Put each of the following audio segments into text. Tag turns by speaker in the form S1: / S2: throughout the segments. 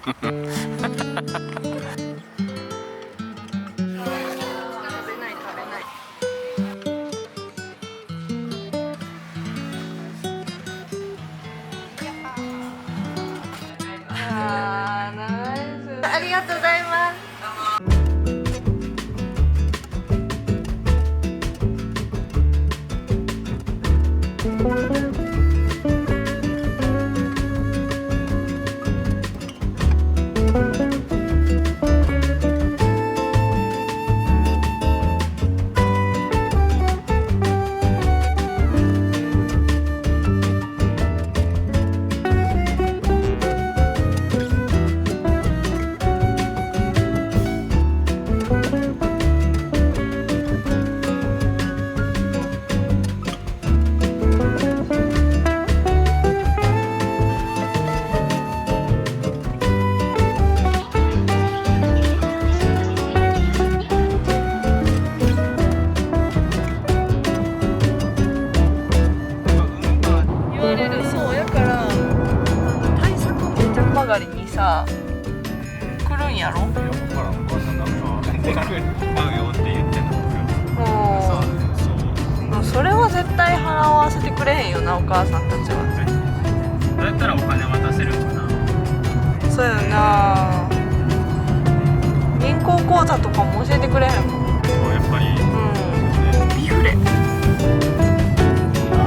S1: ありがとうございます。にさ来るんやろ。いや、分からん。お母さんなんか買うよって言ってんの。それは絶対払わせてくれへんよな、お母さんたちは。どうやったらお金渡せるかな。そうやな。銀行口座とかも教えてくれへんもん。やっぱり。ビフレ。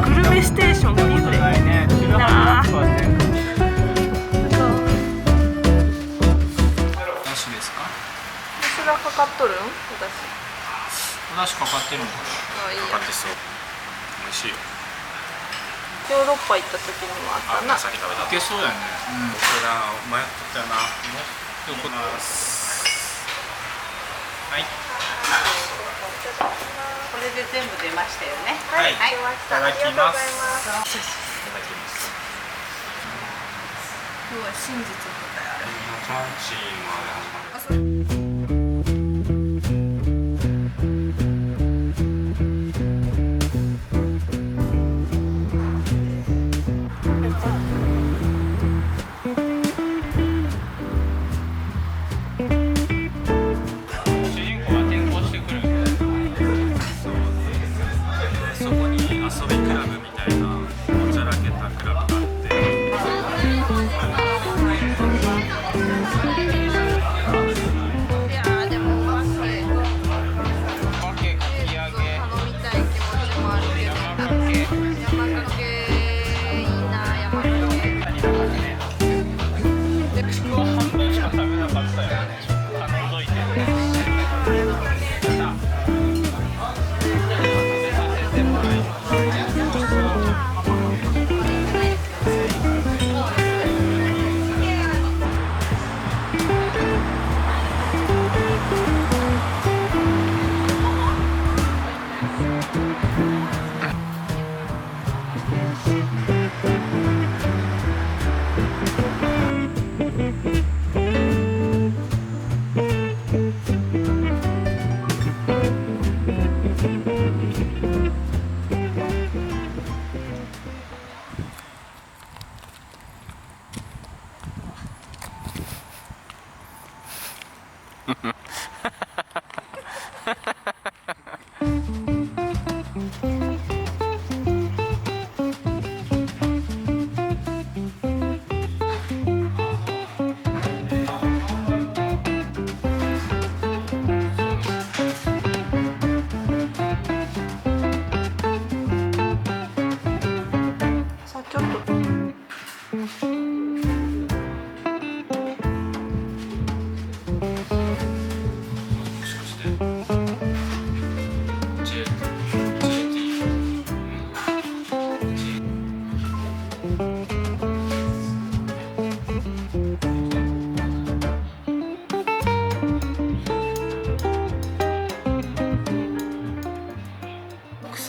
S1: グルメステーションビフレ。なあ。かかっとるん？お出汁かかってるのかな。かかってそう。美味しいよ。ヨーロッパ行った時にもあったな。さっき食べた。いけそうやね。僕ら迷ったな。よくます。はい。これで全部出ましたよね。はい。いただきます。いただきます。今日は真実の答えある。チャンチーもある。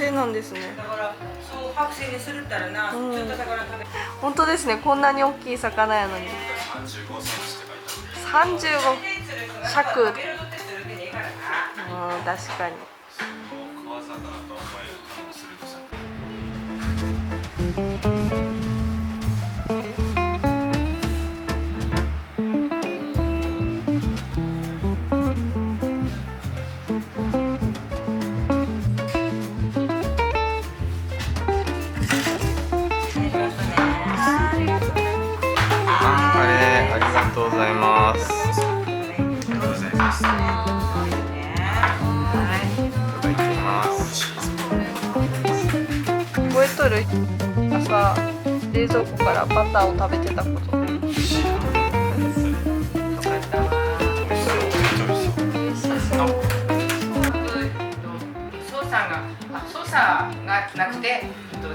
S1: なんですね。だからそう剥製にするったらな、ちょっと魚食べ。本当ですね。こんなに大きい魚やのに。35尺。確かに。とうございます。ありがとうございます。いただきます。
S2: 覚えとる？朝冷蔵庫からバターを食べてたこと。
S3: 操作がなくて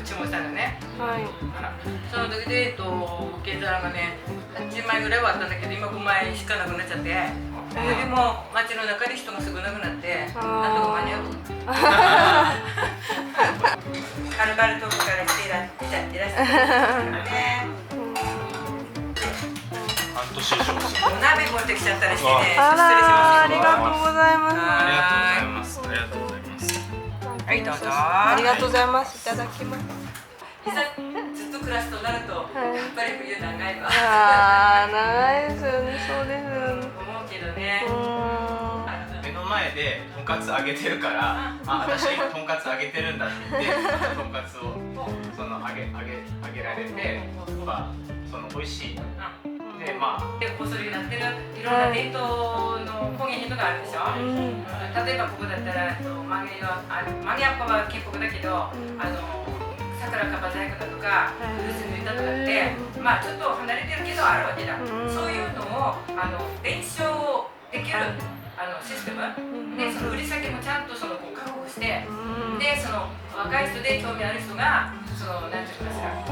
S3: 注文したのね。
S2: はい。
S3: その時で受け皿がね8枚ぐらいはあったんだけど今5枚しかなくなっちゃって。でも街の中で人が少なくなってなんとか間に合う。カルバル遠くから来ていらっしゃったね。
S1: 半年以上。
S3: お鍋持ってきちゃったりしてね。
S2: ありがとうございます。
S1: ありがとうございます。ありがとうございます。
S3: はいどうぞ。
S2: ありがとうございます。いただきます。
S3: いざずっと暮らすとなるとやっぱり冬長いわ。
S2: ああ長いですよね。そうですよね。
S3: 思うけどね。
S1: 目の前でとんかつ揚げてるから、あ、私今とんかつ揚げてるんだって言ってとんかつをその揚げられて、まあその美味しい。でまあ
S3: でこそりになってるいろんな伝統の工芸品とかあるでしょ。例えばここだったら曲げやっぱは結構だけど桜かば細工だとか漆抜いたとかってまあちょっと離れてるけどあるわけだ。そういうのを伝承できるシステムでその売り先もちゃんとその確保してでその若い人で興味ある人がそのなんていうかしら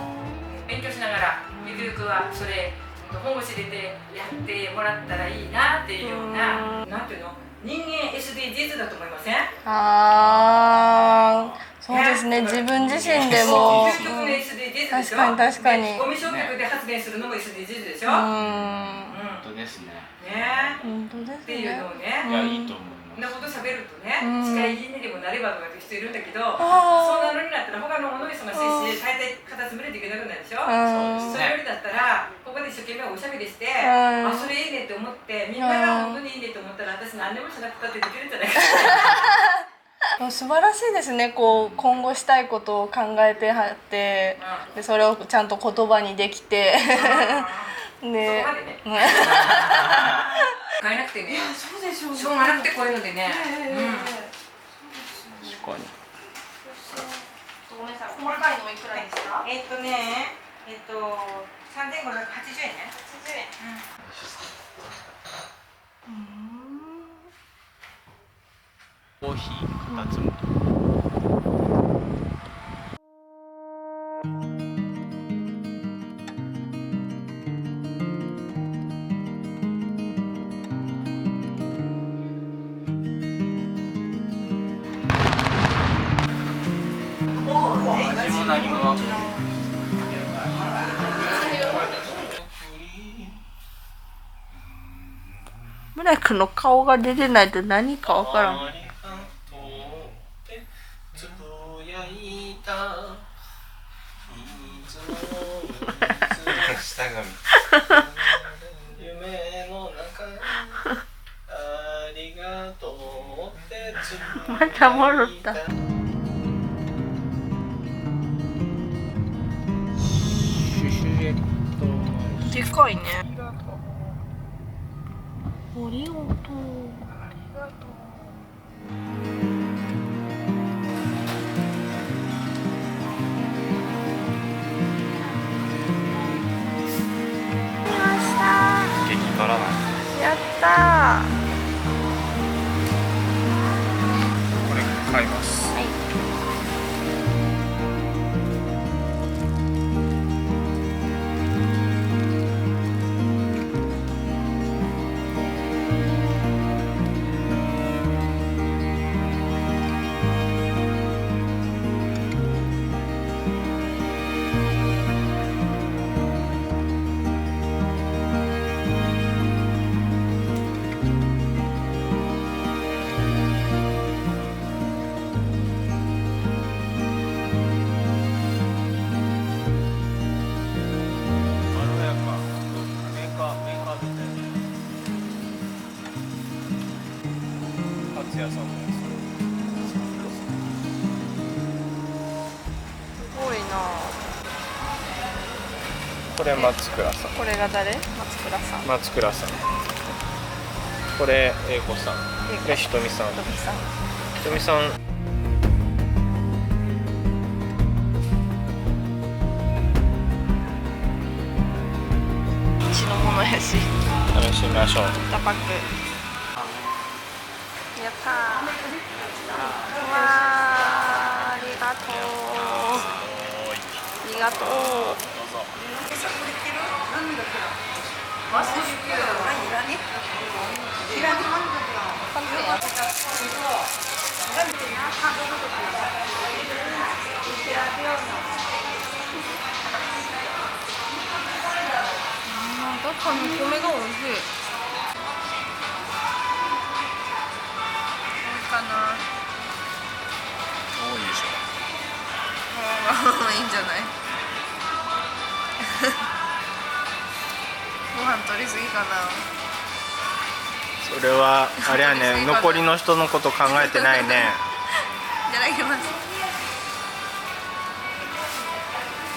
S3: 勉強しながらゆくゆくはそれ本腰入れてやってもらったらいいなっていうようななんていうの人間 SDGs だと思いません？
S2: ああそうですね。自分自身でも
S3: 究極の SDGs でしょ。
S2: 確かに。
S3: ゴミ焼却で発電するのも SDGs でしょ。
S1: 本当ですね。
S3: ね。
S2: 本当ですね。
S3: っていうのをね。
S1: いやいいと思う。
S3: こんなこと喋るとね、司会議員にでもなればとかって人いるんだけど、そんなのになったら他のもの忙しいし、大体片付めないといけなくなるでしょ。それよりだったらここで一生懸命おしゃべりして、あそれいいねって思ってみんなが本当にいいねって思ったら私何でもしなくたってできるんじゃないかな。
S2: 素晴らしいですね。こう今後したいことを考えてはってでそれをちゃんと言葉にできて
S3: ね。そこまでね。買えなくてね。そうでしょう。しょうがなくてこういうのでね。
S1: 確かに。
S2: ごめんなさい。細かいのいくらですか
S3: ？3580円ね。80円。
S1: コーヒー2つも。何も
S2: 村井君の顔が出てないと何かわからん。また戻った。でかいね。オリオンと。ありがとう。来ました。
S1: 激辛なん
S2: やったー。
S1: これ買います。
S2: はい。すごいな。
S1: ここれ松倉さん。
S2: これが誰？松倉さん。
S1: 松倉さん。これ英子さん。これひとみさん。
S2: ひとみさん。
S1: ひとみさん。
S2: 血のものやし。
S1: 試してみましょう。
S2: 2パック。やったー。うわー、ありがとう。ありがとう。確かにお米が美味しい。かな。
S1: 多いでしょ。
S2: いいんじゃない。ご飯取りすぎかな。
S1: それはあれやね、残りの人のこと考えてないね。
S2: いただきます。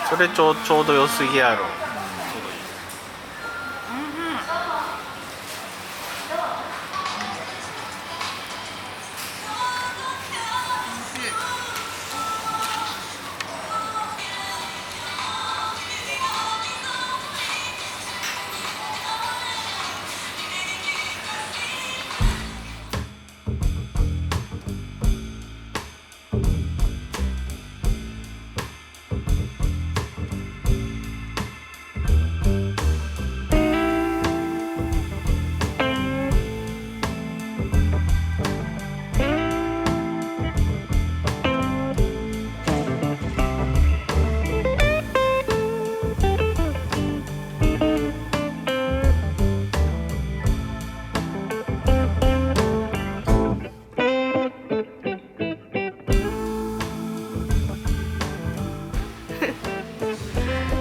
S1: それちょうど良すぎやろ。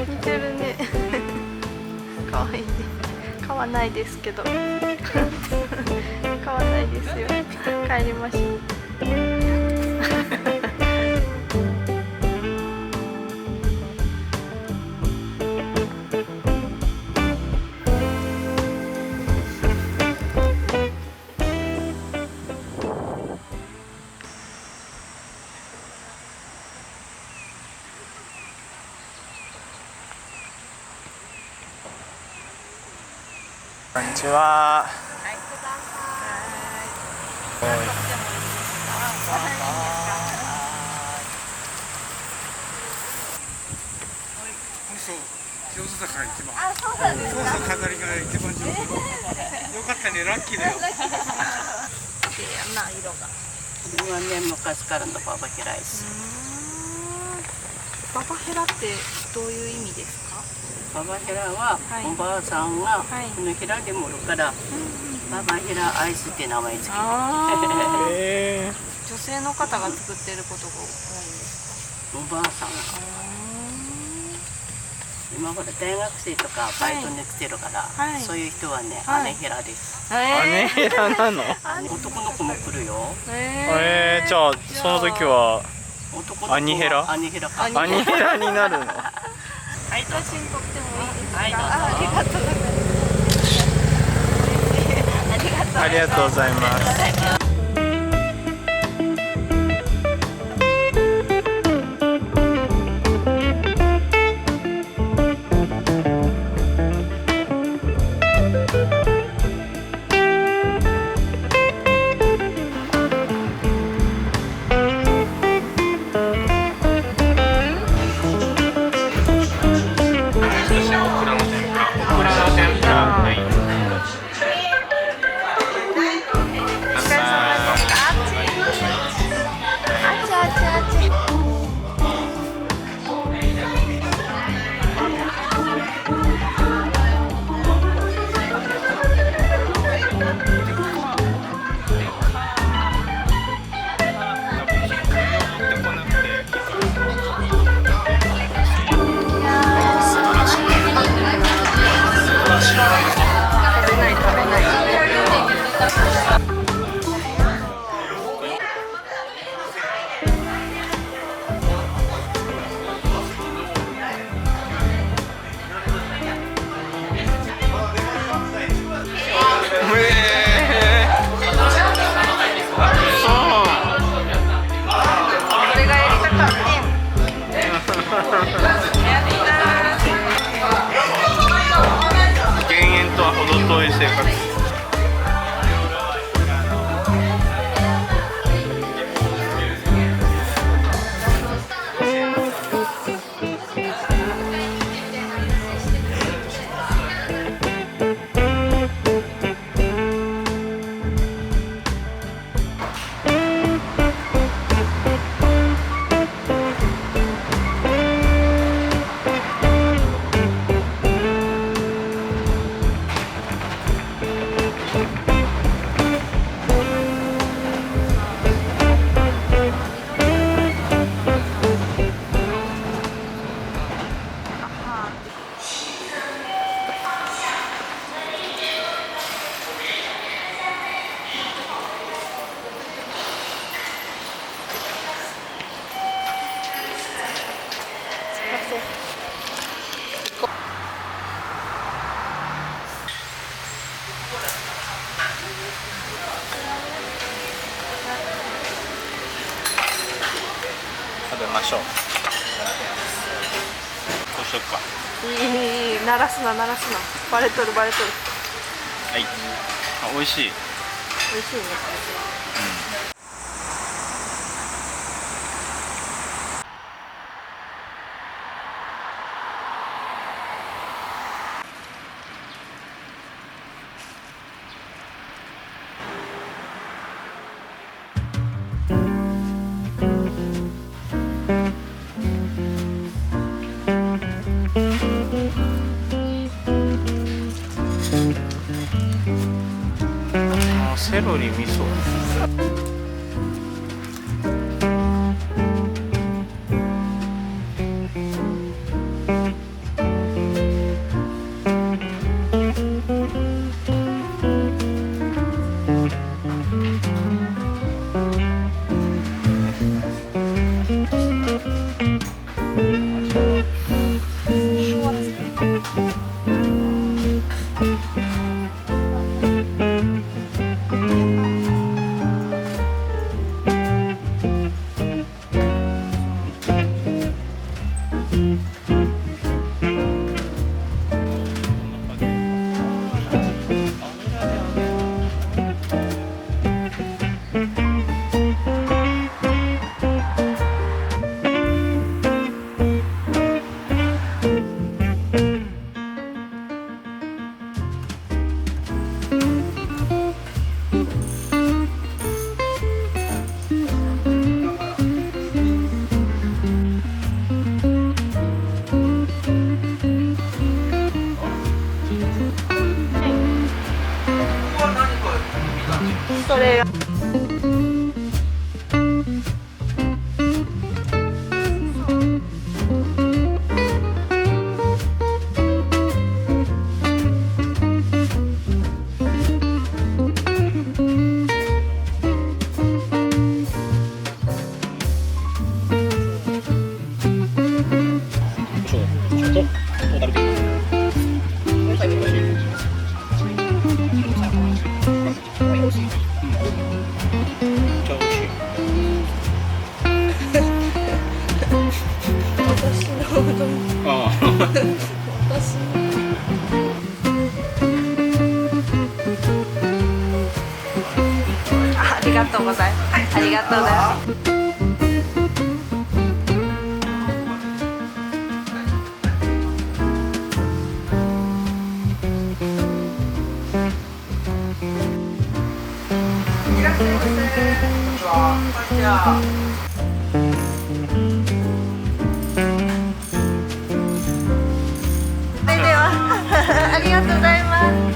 S2: 似てるね。可愛いね。買わないですけど。買わないですよ。帰りましょう。
S1: こんにちは。
S4: 上手だから一番。あ、そうなんですか。そうそう、飾りが一番上手。よかったね、ラッキーだよ。
S2: 綺麗やな、色が。
S5: これはね、昔からのババヘラです。
S2: ババヘラってどういう意味ですか？
S5: ババヘラは、おばあさんが、このヘラで盛るから、ババヘラアイスって名前つけた。
S2: 女性の方が作ってることが多いんですか？
S5: おばあさんが。今ほら大学生とかバイトに来てるから、そういう人はね、姉ヘラです。
S1: 姉ヘラなの？
S5: 男の子も来るよ。
S1: じゃあその時は兄ヘラ？
S5: 兄ヘラか。
S1: 兄ヘラになるの？
S2: 写真撮ってもいいですか？
S5: はい、どうぞ。
S2: ありがとうございます。
S1: ありがとうございます。お疲れ様食べましょう。こうしよっか。
S2: いい鳴らすな鳴らすな、バレとるバレとる。
S1: はい。あ、美味しい。
S2: 美味しいね。
S1: セロリ味噌。それがありがとうございます。ありがとうございます。それではありがとうございます。